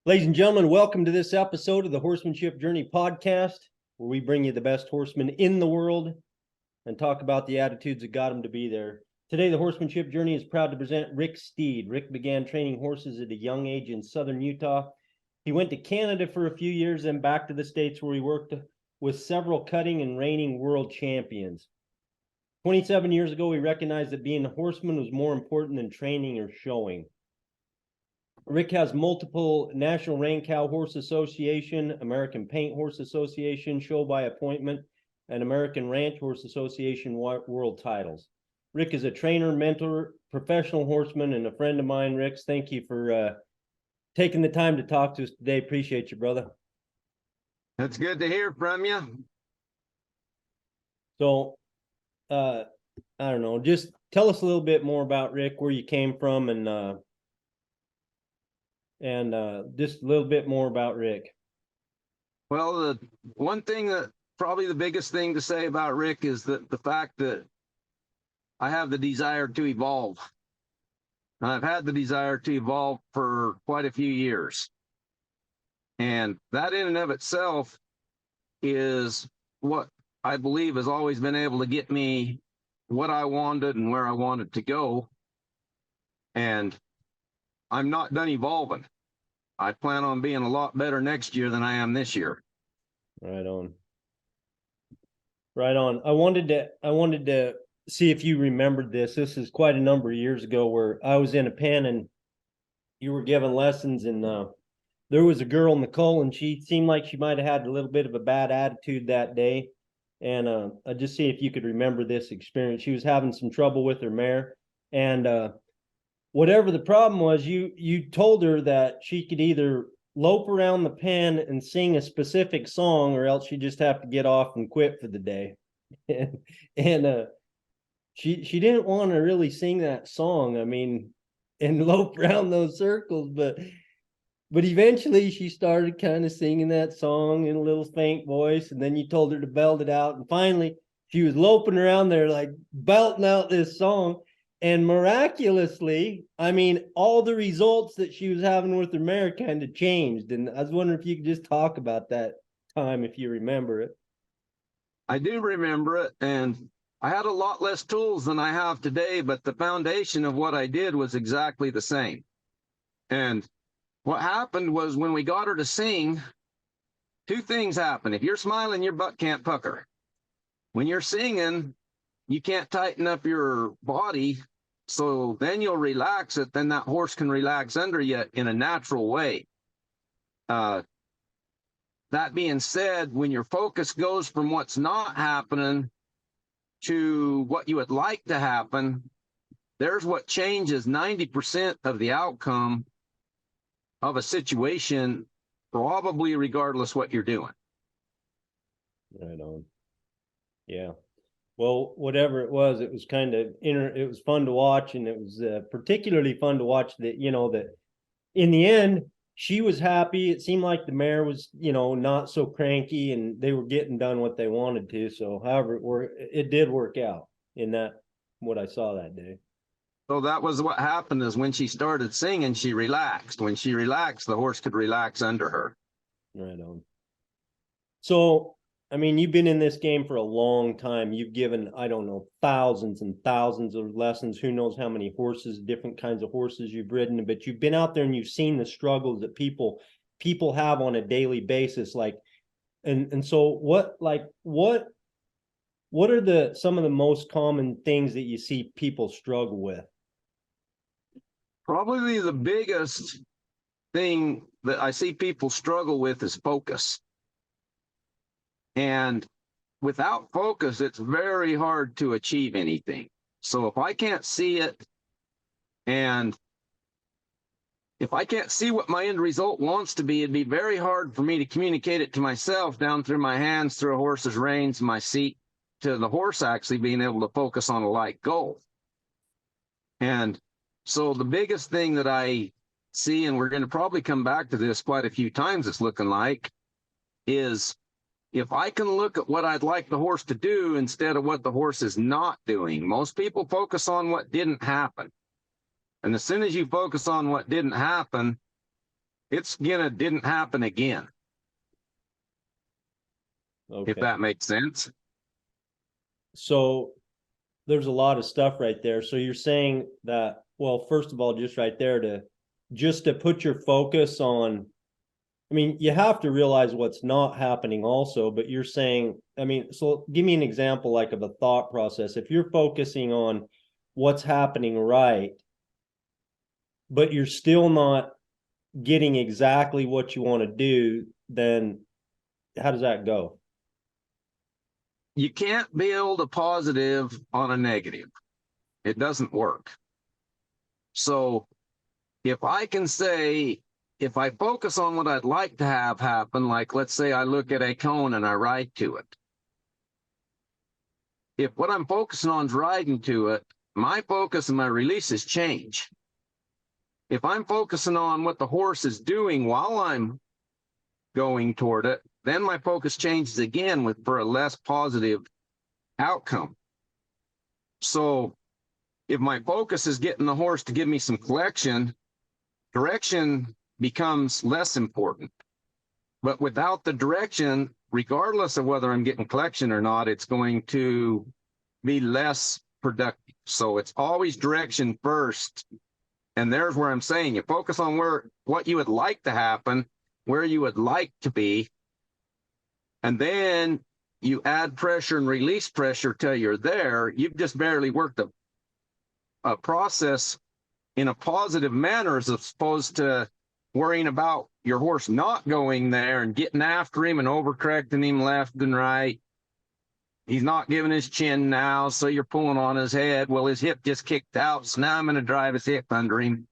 Ladies and gentlemen, welcome to this episode of the Horsemanship Journey podcast, where we bring you the best horsemen in the world and talk about the attitudes that got them to be there. Today, the Horsemanship Journey is proud to present Rick Steed. Rick began training horses at a young age in southern Utah. He went to Canada for a few years, then back to the States, where he worked with several cutting and reigning world champions. 27 years ago, he recognized that being a horseman was more important than training or showing. Rick has multiple National Rank Cow Horse Association, American Paint Horse Association, Show by Appointment, and American Ranch Horse Association world titles. Rick is a trainer, mentor, professional horseman, and a friend of mine. Rick, thank you for taking the time to talk to us today. Appreciate you, brother. That's good to hear from you. So, I don't know, just tell us a little bit more about Rick, where you came from, and just a little bit more about Rick. Well, the one thing that probably the biggest thing to say about Rick is that the fact that I have the desire to evolve. And I've had the desire to evolve for quite a few years. And that in and of itself is what I believe has always been able to get me what I wanted and where I wanted to go. And I'm not done evolving. I plan on being a lot better next year than I am this year. Right on. Right on. I wanted to see if you remembered this. This is quite a number of years ago, where I was in a pen and you were giving lessons, and there was a girl, Nicole, and she seemed like she might have had a little bit of a bad attitude that day. And I just see if you could remember this experience. She was having some trouble with her mare, and whatever the problem was, you told her that she could either lope around the pen and sing a specific song, or else she'd just have to get off and quit for the day. and she didn't want to really sing that song, I mean, and lope around those circles, but eventually she started kind of singing that song in a little faint voice, and then you told her to belt it out, and finally she was loping around there like belting out this song. And miraculously, I mean, all the results that she was having with her mare kind of changed. And I was wondering if you could just talk about that time, if you remember it. I do remember it, and I had a lot less tools than I have today, but the foundation of what I did was exactly the same. And what happened was, when we got her to sing, two things happen. If you're smiling, your butt can't pucker. When you're singing, you can't tighten up your body, so then you'll relax it. Then that horse can relax under you in a natural way. That being said, when your focus goes from what's not happening to what you would like to happen, there's what changes 90% of the outcome of a situation, probably regardless what you're doing. Right on. Yeah. Well, whatever it was kind of it was fun to watch, and it was particularly fun to watch that, that in the end, she was happy. It seemed like the mare was, not so cranky, and they were getting done what they wanted to. So however it did work out in what I saw that day. So that was what happened, is when she started singing, she relaxed. When she relaxed, the horse could relax under her. Right on. So, I mean, you've been in this game for a long time. You've given, I don't know, thousands and thousands of lessons. Who knows how many horses, different kinds of horses you've ridden, but you've been out there and you've seen the struggles that people have on a daily basis. So what are some of the most common things that you see people struggle with? Probably the biggest thing that I see people struggle with is focus. And without focus, it's very hard to achieve anything. So if I can't see it, and if I can't see what my end result wants to be, it'd be very hard for me to communicate it to myself down through my hands, through a horse's reins, my seat, to the horse actually being able to focus on a like goal. And so the biggest thing that I see, and we're going to probably come back to this quite a few times, it's looking like, is if I can look at what I'd like the horse to do instead of what the horse is not doing. Most people focus on what didn't happen. And as soon as you focus on what didn't happen, it's gonna didn't happen again. Okay. If that makes sense. So there's a lot of stuff right there. So you're saying that, well, first of all, just right there just to put your focus on, I mean, you have to realize what's not happening also, but you're saying, I mean, so give me an example like of a thought process. If you're focusing on what's happening right, but you're still not getting exactly what you want to do, then how does that go? You can't build a positive on a negative. It doesn't work. So if I can say, if I focus on what I'd like to have happen, like let's say I look at a cone and I ride to it. If what I'm focusing on is riding to it, my focus and my releases change. If I'm focusing on what the horse is doing while I'm going toward it, then my focus changes again for a less positive outcome. So if my focus is getting the horse to give me some collection, direction becomes less important. But without the direction, regardless of whether I'm getting collection or not, it's going to be less productive. So it's always direction first. And there's where I'm saying you focus on what you would like to happen, where you would like to be, and then you add pressure and release pressure till you're there. You've just barely worked a process in a positive manner as opposed to worrying about your horse not going there and getting after him and overcorrecting him left and right. He's not giving his chin now, so you're pulling on his head. Well, his hip just kicked out, so now I'm going to drive his hip under him.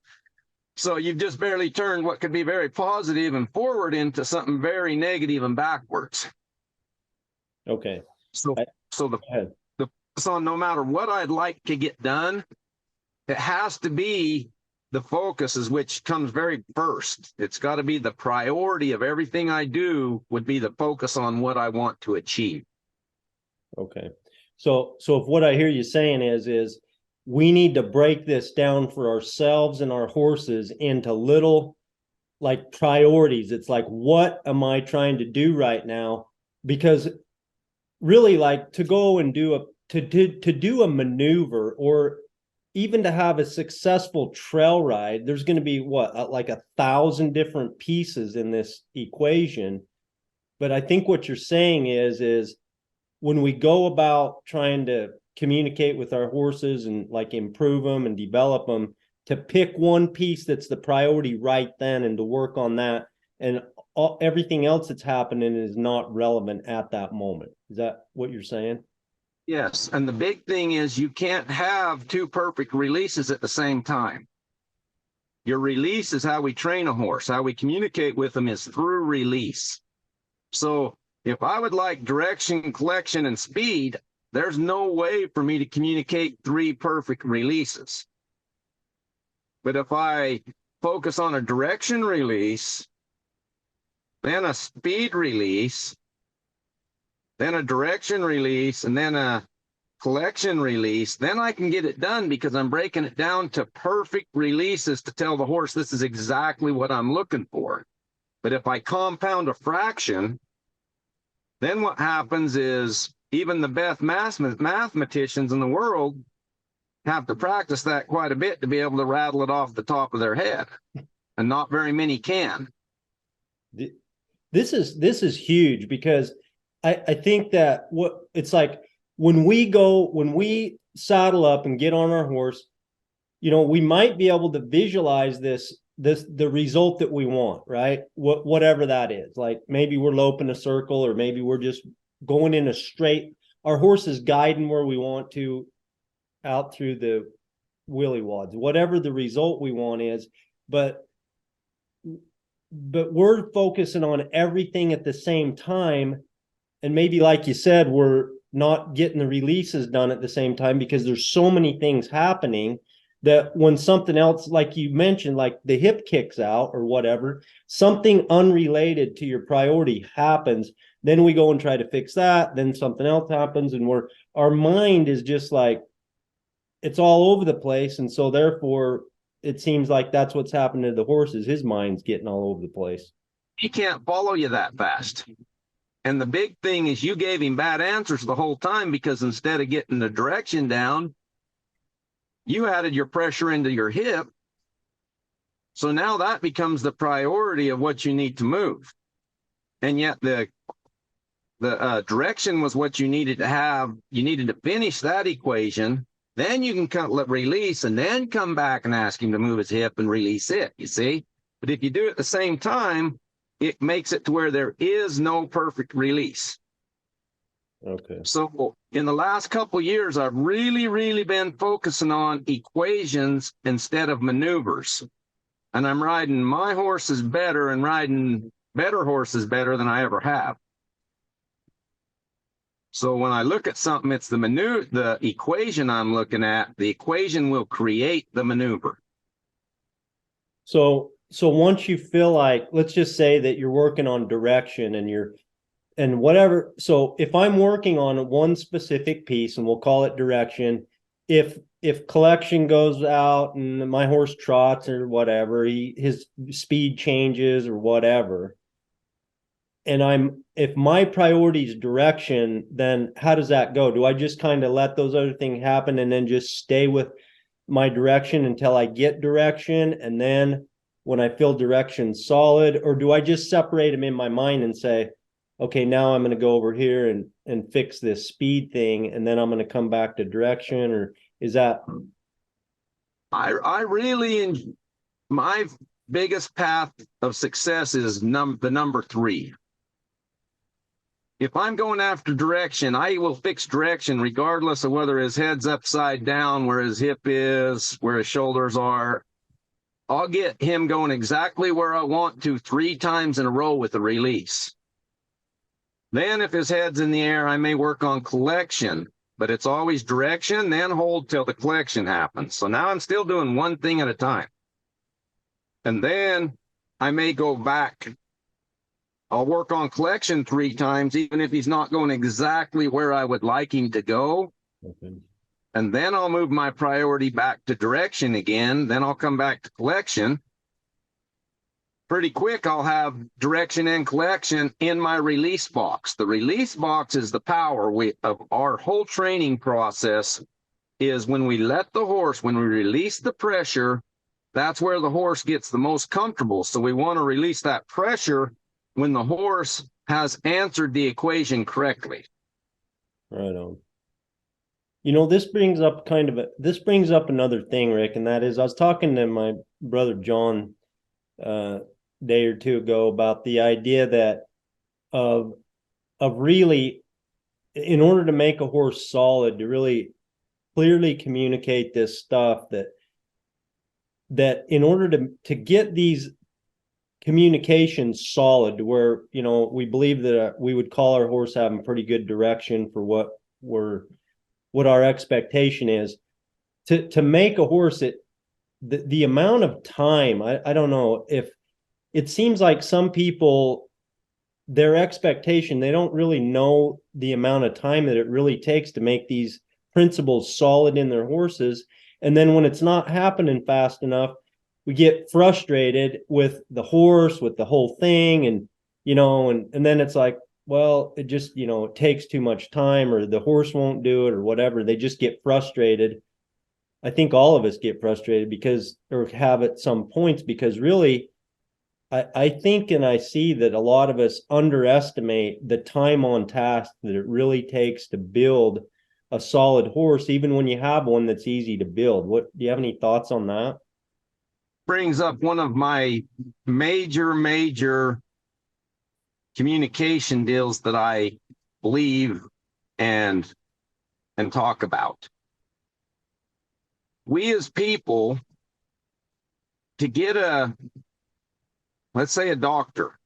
So you've just barely turned what could be very positive and forward into something very negative and backwards. Okay. So the focus on no matter what I'd like to get done, it has to be the focus is which comes very first. It's got to be the priority of everything I do would be the focus on what I want to achieve. Okay. So if what I hear you saying is we need to break this down for ourselves and our horses into little like priorities. It's like, what am I trying to do right now? Because really, like to go and do a maneuver or even to have a successful trail ride, there's going to be like 1,000 different pieces in this equation. But I think what you're saying is when we go about trying to communicate with our horses and like improve them and develop them, to pick one piece that's the priority right then and to work on that, and everything else that's happening is not relevant at that moment. Is that what you're saying? Yes, and the big thing is you can't have two perfect releases at the same time. Your release is how we train a horse. How we communicate with them is through release. So if I would like direction, collection, and speed, there's no way for me to communicate 3 perfect releases. But if I focus on a direction release, then a speed release, then a direction release, and then a collection release, then I can get it done because I'm breaking it down to perfect releases to tell the horse this is exactly what I'm looking for. But if I compound a fraction, then what happens is even the best mathematicians in the world have to practice that quite a bit to be able to rattle it off the top of their head, and not very many can. This is huge because I think that what it's like when we saddle up and get on our horse, you know, we might be able to visualize the result that we want, right? Whatever that is. Like maybe we're loping a circle, or maybe we're just going in a straight, our horse is guiding where we want to out through the willy wads, whatever the result we want is, but we're focusing on everything at the same time. And maybe, like you said, we're not getting the releases done at the same time because there's so many things happening. that when something else, like you mentioned, like the hip kicks out or whatever, something unrelated to your priority happens, then we go and try to fix that, then something else happens, and our mind is just like, it's all over the place. And so therefore it seems like that's what's happening to the horses. His mind's getting all over the place. He can't follow you that fast. And the big thing is you gave him bad answers the whole time, because instead of getting the direction down, you added your pressure into your hip. So now that becomes the priority of what you need to move. And yet the direction was what you needed to have. You needed to finish that equation. Then you can release and then come back and ask him to move his hip and release it, you see? But if you do it at the same time, it makes it to where there is no perfect release. Okay. So in the last couple of years, I've really been focusing on equations instead of maneuvers. And I'm riding my horses better and riding better horses better than I ever have. So when I look at something, it's the equation I'm looking at. The equation will create the maneuver. So once you feel like, let's just say that you're working on direction and whatever. So if I'm working on one specific piece, and we'll call it direction, if collection goes out and my horse trots or whatever, his speed changes or whatever, and if my priority is direction, then how does that go? Do I just kind of let those other things happen and then just stay with my direction until I get direction, and then when I feel direction solid? Or do I just separate them in my mind and say, okay, now I'm going to go over here and fix this speed thing, and then I'm going to come back to direction? Or is that? I really, my biggest path of success is the number 3. If I'm going after direction, I will fix direction regardless of whether his head's upside down, where his hip is, where his shoulders are. I'll get him going exactly where I want to 3 times in a row with the release. Then if his head's in the air, I may work on collection, but it's always direction, then hold till the collection happens. So now I'm still doing one thing at a time. And then I may go back. I'll work on collection 3 times, even if he's not going exactly where I would like him to go. Okay. And then I'll move my priority back to direction again. Then I'll come back to collection. Pretty quick, I'll have direction and collection in my release box. The release box is the power of our whole training process. Is when we let the horse, when we release the pressure, that's where the horse gets the most comfortable. So we want to release that pressure when the horse has answered the equation correctly. Right on. This brings up another thing, Rick, and that is, I was talking to my brother John day or two ago about the idea that of really, in order to make a horse solid, to really clearly communicate this stuff, that in order to get these communications solid, to where we believe that we would call our horse having pretty good direction for what our expectation is, to make a horse, the amount of time, I don't know, if it seems like some people, their expectation, they don't really know the amount of time that it really takes to make these principles solid in their horses. And then when it's not happening fast enough, we get frustrated with the horse, with the whole thing. And then it's like, well, it just, it takes too much time, or the horse won't do it, or whatever. They just get frustrated. I think all of us get frustrated or have at some points, because really, I think, and I see that a lot of us underestimate the time on task that it really takes to build a solid horse, even when you have one that's easy to build. Do you have any thoughts on that? Brings up one of my major communication deals that I believe and talk about. We as people, to get let's say a doctor,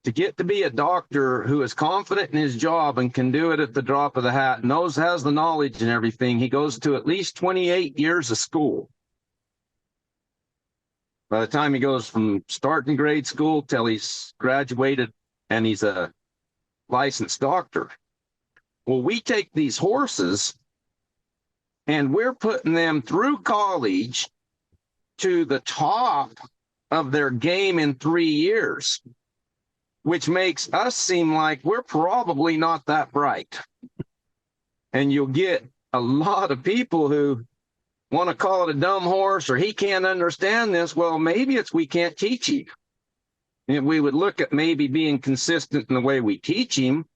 to get to be a doctor who is confident in his job and can do it at the drop of the hat, and has the knowledge and everything, he goes to at least 28 years of school. By the time he goes from starting grade school till he's graduated and he's a licensed doctor. Well, we take these horses and we're putting them through college to the top of their game in 3 years, which makes us seem like we're probably not that bright. And you'll get a lot of people who want to call it a dumb horse, or he can't understand this. Well, maybe it's we can't teach him. If we would look at maybe being consistent in the way we teach him,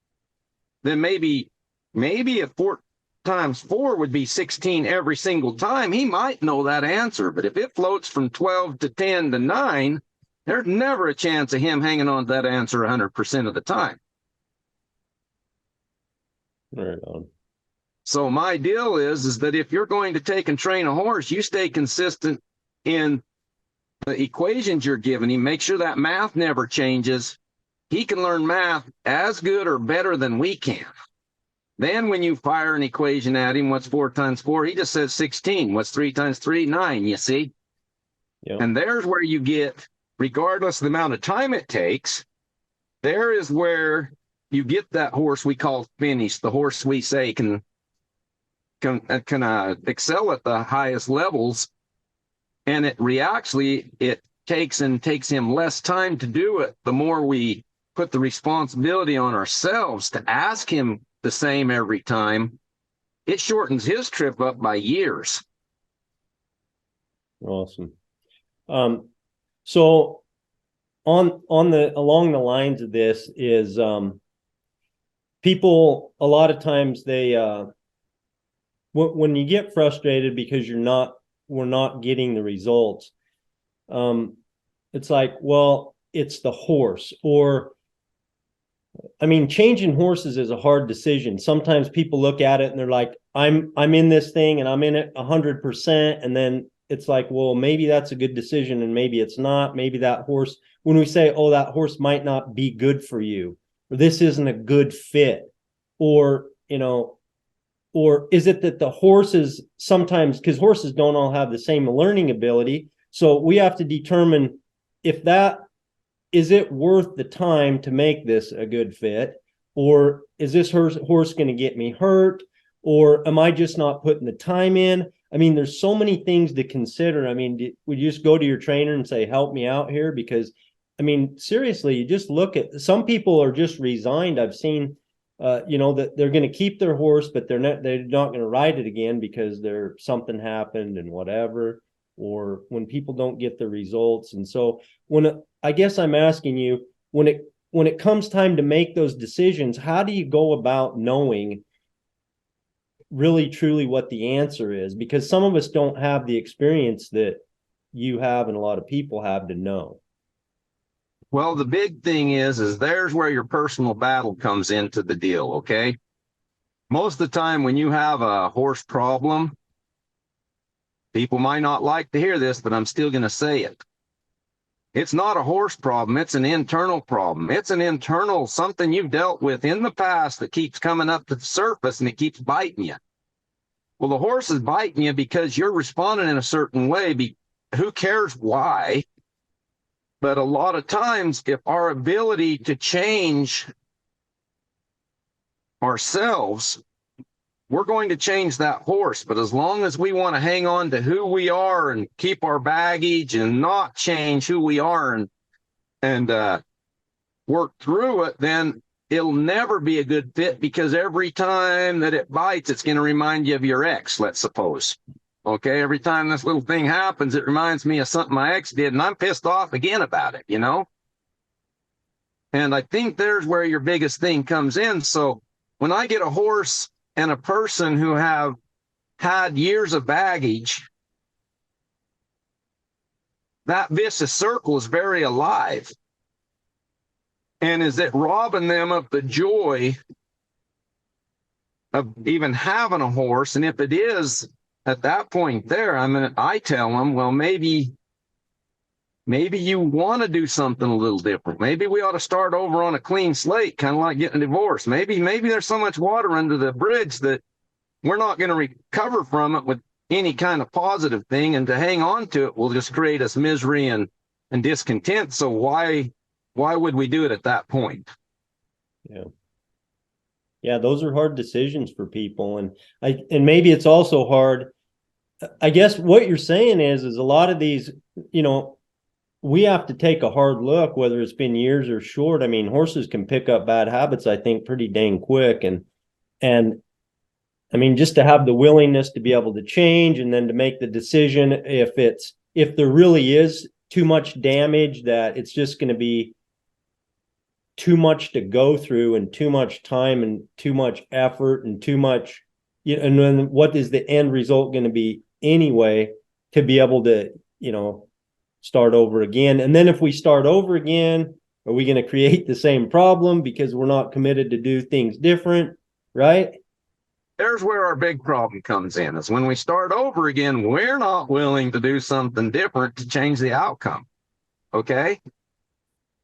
then maybe if 4 times 4 would be 16 every single time, he might know that answer. But if it floats from 12 to 10 to 9, there's never a chance of him hanging on to that answer 100% of the time. Right on. So my deal is that if you're going to take and train a horse, you stay consistent in the equations you're giving him. Make sure that math never changes. He can learn math as good or better than we can. Then when you fire an equation at him, what's 4 times 4? He just says 16. What's 3 times 3? 9, you see? Yep. And there's where you get, regardless of the amount of time it takes, there is where you get that horse we call finished, the horse we say can excel at the highest levels. And it takes him less time to do it. The more we put the responsibility on ourselves to ask him the same every time, it shortens his trip up by years. Awesome. So along the lines of this is people, a lot of times they when you get frustrated because we're not getting the results, it's like, well, it's the horse. Or I mean, changing horses is a hard decision. Sometimes people look at it and they're like, I'm in this thing and I'm in it 100%. And then it's like, well, maybe that's a good decision and maybe it's not. Maybe that horse, when we say, oh, that horse might not be good for you, or this isn't a good fit, or, or is it that the horses sometimes, because horses don't all have the same learning ability. So we have to determine if is it worth the time to make this a good fit? Or is this horse going to get me hurt? Or am I just not putting the time in? I mean, there's so many things to consider. I mean, would you just go to your trainer and say, help me out here? Because, I mean, seriously, you just look at, some people are just resigned. I've seen, that they're going to keep their horse, but they're not going to ride it again because something happened and whatever, or when people don't get the results. And so I guess I'm asking you, when it comes time to make those decisions, how do you go about knowing really truly what the answer is? Because some of us don't have the experience that you have and a lot of people have to know. Well, the big thing is there's where your personal battle comes into the deal, okay? Most of the time when you have a horse problem, people might not like to hear this, but I'm still going to say it. It's not a horse problem. It's an internal problem. It's an internal something you've dealt with in the past that keeps coming up to the surface and it keeps biting you. Well, the horse is biting you because you're responding in a certain way. Who cares why? But a lot of times, if our ability to change ourselves, we're going to change that horse. But as long as we want to hang on to who we are and keep our baggage and not change who we are and work through it, then it'll never be a good fit, because every time that it bites, it's going to remind you of your ex, let's suppose. Okay, every time this little thing happens, it reminds me of something my ex did, and I'm pissed off again about it, And I think there's where your biggest thing comes in. So when I get a horse and a person who have had years of baggage, that vicious circle is very alive. And is it robbing them of the joy of even having a horse? And if it is, at that point there, I tell them, well, maybe maybe you want to do something a little different. Maybe we ought to start over on a clean slate, kind of like getting a divorce. Maybe there's so much water under the bridge that we're not going to recover from it with any kind of positive thing, and to hang on to it will just create us misery and discontent. So why would we do it at that point? Yeah. Yeah, those are hard decisions for people. And maybe it's also hard. I guess what you're saying is a lot of these, we have to take a hard look, whether it's been years or short. I mean, horses can pick up bad habits, I think, pretty dang quick. And I mean, just to have the willingness to be able to change and then to make the decision if there really is too much damage, that it's just going to be too much to go through and too much time and too much effort and too much, and then what is the end result going to be anyway, to be able to, start over again. And then if we start over again, are we going to create the same problem because we're not committed to do things different, right? There's where our big problem comes in, is when we start over again, we're not willing to do something different to change the outcome. Okay?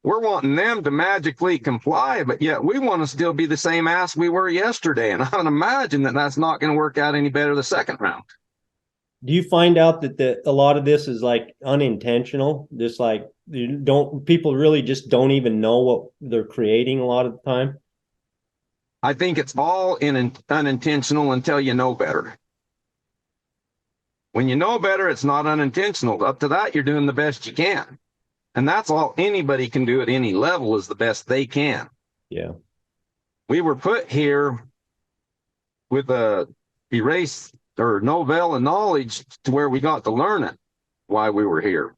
We're wanting them to magically comply, but yet we want to still be the same ass we were yesterday. And I can imagine that that's not going to work out any better the second round. Do you find out that a lot of this is like unintentional? Just like people really just don't even know what they're creating a lot of the time? I think it's all unintentional until you know better. When you know better, it's not unintentional. Up to that, you're doing the best you can. And that's all anybody can do at any level, is the best they can. Yeah. We were put here with a erase or novella knowledge to where we got to learn it, why we were here.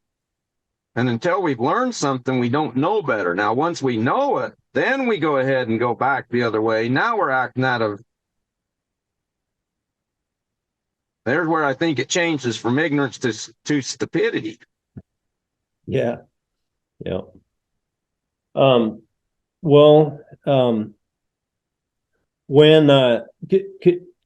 And until we've learned something, we don't know better. Now, once we know it, then we go ahead and go back the other way. Now we're acting out of. There's where I think it changes from ignorance to stupidity. Yeah. Yeah. Well, when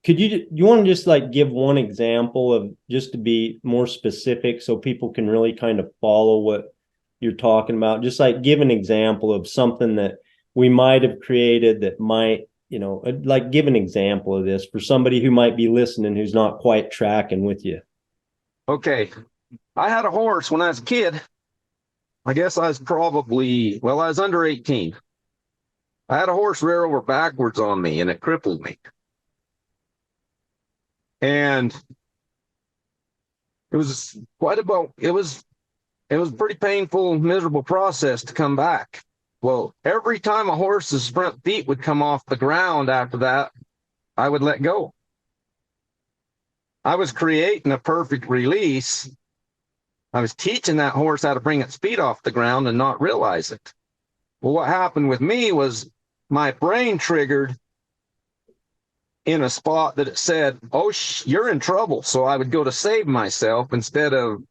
could you want to just like give one example of, just to be more specific so people can really kind of follow what you're talking about? Just like give an example of something that we might have created that might, like give an example of this for somebody who might be listening who's not quite tracking with you. Okay. I had a horse when I was a kid. I guess I was I was under 18. I had a horse rear over backwards on me and it crippled me. And it was it was a pretty painful, miserable process to come back. Well, every time a horse's front feet would come off the ground after that, I would let go. I was creating a perfect release. I was teaching that horse how to bring its feet off the ground and not realize it. Well, what happened with me was my brain triggered in a spot that it said, oh, you're in trouble. So I would go to save myself. Instead of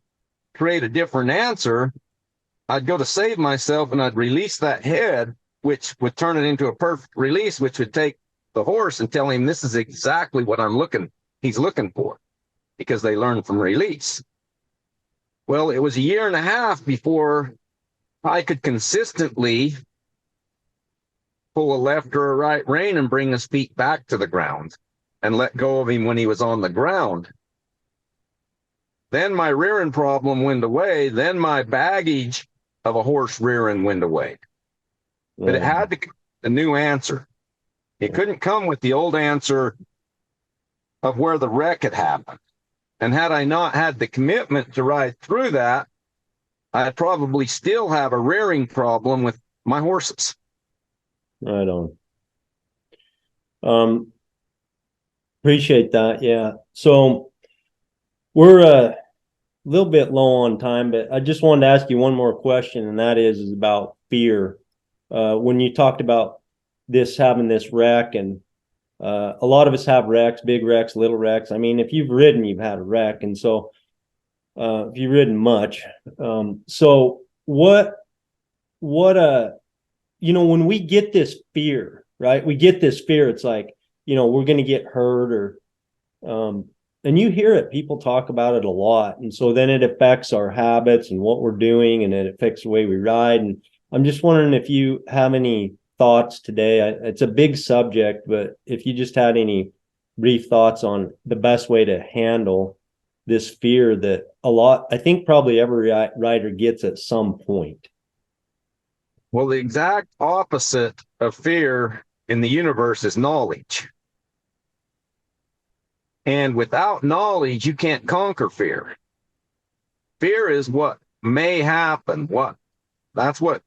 create a different answer, I'd go to save myself and I'd release that head, which would turn it into a perfect release, which would take the horse and tell him this is exactly what he's looking for, because they learn from release. Well, it was a year and a half before I could consistently pull a left or a right rein and bring his feet back to the ground and let go of him when he was on the ground. Then my rearing problem went away. Then my baggage of a horse rearing went away. But it had a new answer. It couldn't come with the old answer of where the wreck had happened. And had I not had the commitment to ride through that, I'd probably still have a rearing problem with my horses. Right on. Appreciate that. Yeah. So we're a little bit low on time, but I just wanted to ask you one more question, and that is about fear. When you talked about having this wreck, and a lot of us have wrecks, big wrecks, little wrecks. I mean, if you've ridden, you've had a wreck. And so if you've ridden much. So when we get this fear, right? We get this fear, it's like, we're going to get hurt, or and you hear it, people talk about it a lot. And so then it affects our habits and what we're doing, and it affects the way we ride. And I'm just wondering if you have any thoughts today. It's a big subject, but if you just had any brief thoughts on the best way to handle this fear that I think probably every rider gets at some point. Well, the exact opposite of fear in the universe is knowledge. And without knowledge, you can't conquer fear. Fear is what may happen. That's what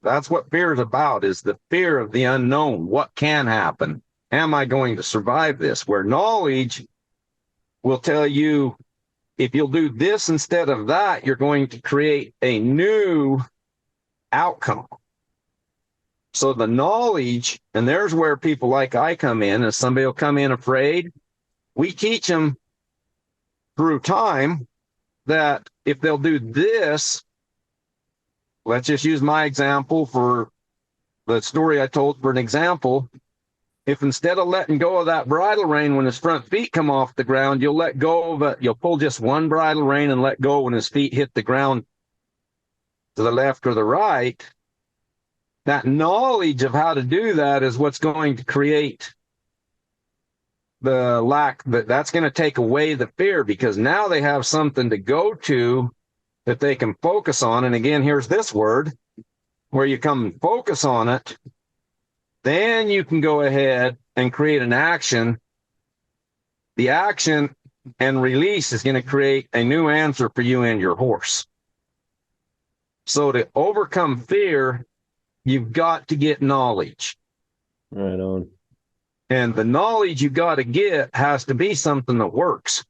fear is about, is the fear of the unknown. What can happen? Am I going to survive this? Where knowledge will tell you, if you'll do this instead of that, you're going to create a new outcome. So the knowledge, and there's where people like I come in, and somebody will come in afraid. We teach them through time that if they'll do this, let's just use my example for the story I told for an example. If instead of letting go of that bridle rein when his front feet come off the ground, you'll let go of it, you'll pull just one bridle rein and let go when his feet hit the ground to the left or the right, that knowledge of how to do that is what's going to create the lack, that's going to take away the fear, because now they have something to go to that they can focus on. And again, here's this word where you come and focus on it. Then you can go ahead and create an action. The action and release is going to create a new answer for you and your horse. So to overcome fear, you've got to get knowledge. Right on. And the knowledge you got to get has to be something that works.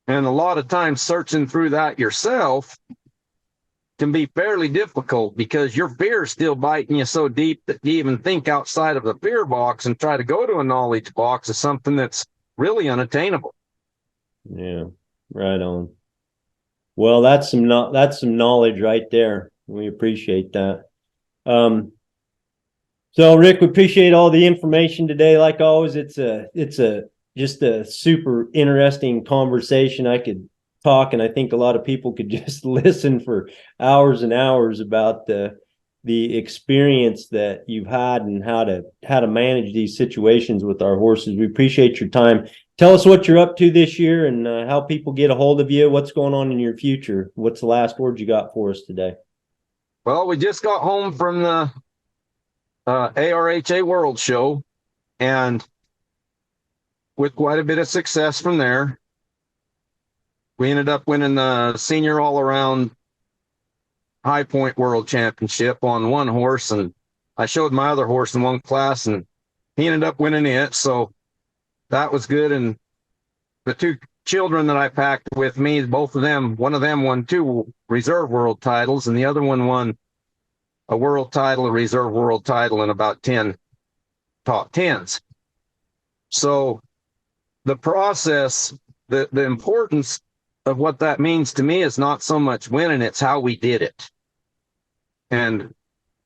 And a lot of times searching through that yourself can be fairly difficult, because your fear is still biting you so deep that you even think outside of the fear box and try to go to a knowledge box is something that's really unattainable. Yeah, right on. Well, that's some knowledge right there. We appreciate that. So Rick, we appreciate all the information today. Like always, it's just a super interesting conversation. I could talk, and I think a lot of people could just listen for hours and hours about the experience that you've had and how to manage these situations with our horses. We appreciate your time. Tell us what you're up to this year and how people get a hold of you. What's going on in your future? What's the last word you got for us today? Well, we just got home from the ARHA World Show, and with quite a bit of success from there. We ended up winning the senior all-around high point world championship on one horse, and I showed my other horse in one class, and he ended up winning it. So that was good. And the two children that I packed with me, both of them, one of them won 2 reserve world titles, and the other one won a world title, a reserve world title, and about 10 top 10s. So the process, the importance of what that means to me is not so much winning, it's how we did it. And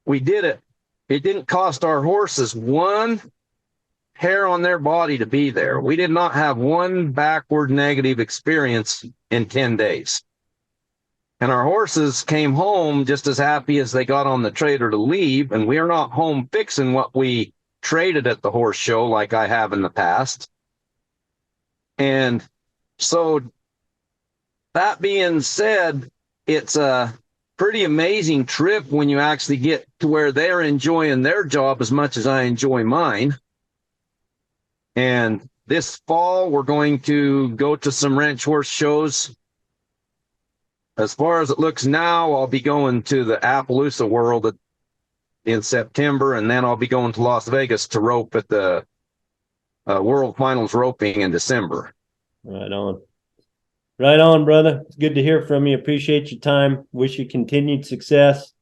we did it. It didn't cost our horses one hair on their body to be there. We did not have one backward negative experience in 10 days. And our horses came home just as happy as they got on the trailer to leave. And we are not home fixing what we traded at the horse show like I have in the past. And so that being said, it's a pretty amazing trip when you actually get to where they're enjoying their job as much as I enjoy mine. And this fall, we're going to go to some ranch horse shows. As far as it looks now, I'll be going to the Appaloosa World in September, and then I'll be going to Las Vegas to rope at the World Finals roping in December. Right on. Right on, brother. It's good to hear from you. Appreciate your time. Wish you continued success.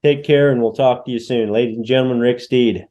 Take care, and we'll talk to you soon. Ladies and gentlemen, Rick Steed.